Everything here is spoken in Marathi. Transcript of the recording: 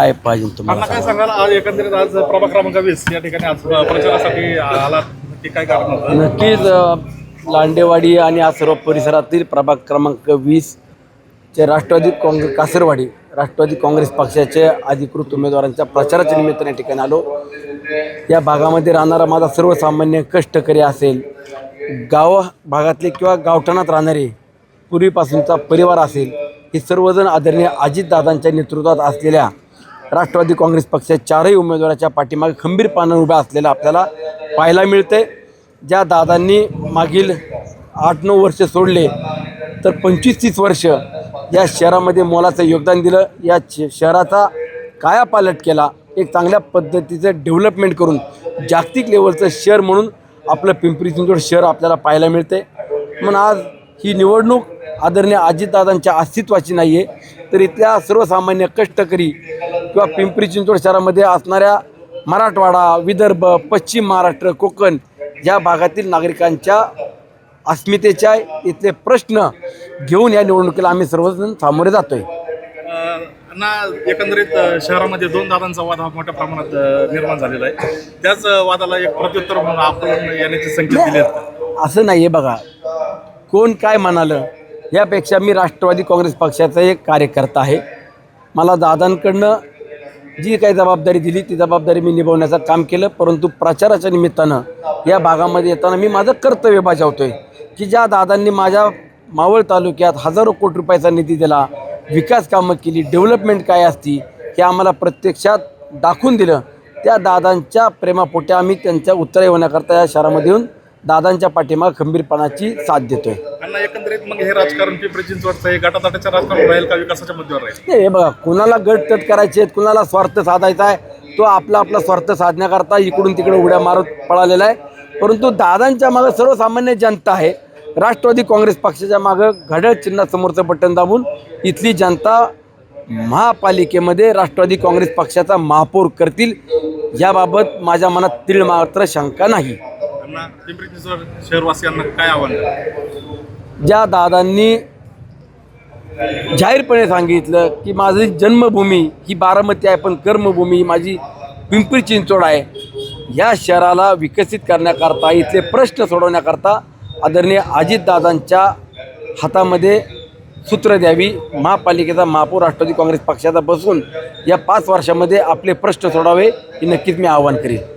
काय पाहिजे तुम्हाला काय सांगाल आज एकंदरीत आज प्रभाग क्रमांक 20 या ठिकाणी आज प्रचारासाठी आला नक्की काय कारण होतं? नक्कीच लांडेवाडी आणि या सर्व परिसरातील प्रभाग क्रमांक 20 चे राष्ट्रवादी काँग्रेस कासरवाडी राष्ट्रवादी काँग्रेस पक्षाचे अधिकृत उमेदवारांच्या प्रचाराच्या निमित्ताने या ठिकाणी आलो. या भागामध्ये राहणारा माझा सर्वसामान्य कष्टकरी असेल, गाव भागातले किंवा गावठाणात राहणारे पूर्वीपासूनचा परिवार असेल, हे सर्वजण आदरणीय अजितदादांच्या नेतृत्वात असलेल्या राष्ट्रवादी काँग्रेस पक्षाच्या चारही उमेदवाराच्या पाठीमागे खंबीरपणे उभ्या असलेला आपल्याला पाहायला मिळते. ज्या दादांनी मागील 8-9 वर्ष सोडले तर 25-30 वर्ष या शहरामध्ये मोलाचं योगदान दिलं. या शहराचा कायापालट केला, एक चांगल्या पद्धतीचं डेव्हलपमेंट करून जागतिक लेवलचं शहर म्हणून आपलं पिंपरी चिंचवड शहर आपल्याला पाहायला मिळते. म्हणून आज ही निवडणूक आदरणीय अजितदादांच्या अस्तित्वाची नाही आहे, तर इथल्या सर्वसामान्य कष्टकरी किंवा पिंपरी चिंचवड शहरामध्ये असणाऱ्या मराठवाडा, विदर्भ, पश्चिम महाराष्ट्र, कोकण या भागातील नागरिकांच्या अस्मितेच्या इथले प्रश्न घेऊन या निवडणुकीला आम्ही सर्वजण सामोरे जातोय. एकंदरीत शहरामध्ये 2 दादांचा वाद हा मोठ्या प्रमाणात निर्माण झालेला आहे. त्याच वादाला एक प्रत्युत्तर म्हणून आपण येण्याचे संकेत दिले आहेत. असं नाही आहे बघा, कोण काय म्हणालं यापेक्षा मी राष्ट्रवादी काँग्रेस पक्षाचा एक कार्यकर्ता आहे. मला दादांकडनं जी काही जबाबदारी दिली ती जबाबदारी मी निभावण्याचं काम केलं. परंतु प्रचाराच्या निमित्तानं या भागामध्ये येताना मी माझं कर्तव्य बजावतोय की ज्या दादांनी माझ्या मावळ तालुक्यात हजारो कोटी रुपयाचा निधी दिला, विकास कामं केली, डेव्हलपमेंट काय असती हे आम्हाला प्रत्यक्षात दाखवून दिलं, त्या दादांच्या प्रेमापोटी आम्ही त्यांच्या उत्तरे होण्याकरता या शहरामध्ये येऊन दादांच्या पाठीमागे खंबीरपणाची साथ देतोय. एकंदरीत मग हे राजकारण पिंपरी चिंचवडचं हे गटातटाचं राजकारण राहील का विकासाच्या मुद्द्यावर राहील? नाही, हे बघा, कुणाला गट तट करायचे आहेत, कुणाला स्वार्थ साधायचा आहे, तो आपला स्वार्थ साधण्याकरता इकडून तिकडे उड्या मारत पळालेला आहे. परंतु दादांच्या मागं सर्वसामान्य जनता आहे. राष्ट्रवादी काँग्रेस पक्षाच्या मागं घड्याळ चिन्हासमोरचं बटन दाबून इथली जनता महापालिकेमध्ये राष्ट्रवादी काँग्रेस पक्षाचा महापौर करतील याबाबत माझ्या मनात तीळ मात्र शंका नाही. पिंपरी चिंचवड शहरवासियांना काय आव्हान? ज्या दादांनी जाहीरपणे सांगितलं की माझी जन्मभूमी ही बारामती आहे पण कर्मभूमी ही माझी पिंपरी चिंचवड आहे, या शहराला विकसित करण्याकरता, इथले प्रश्न सोडवण्याकरता आदरणीय अजितदादांच्या हातामध्ये सूत्र द्यावी. महापालिकेचा महापौर राष्ट्रवादी काँग्रेस पक्षाचा बसून या 5 वर्षामध्ये आपले प्रश्न सोडावे हे नक्कीच मी आवाहन करेन.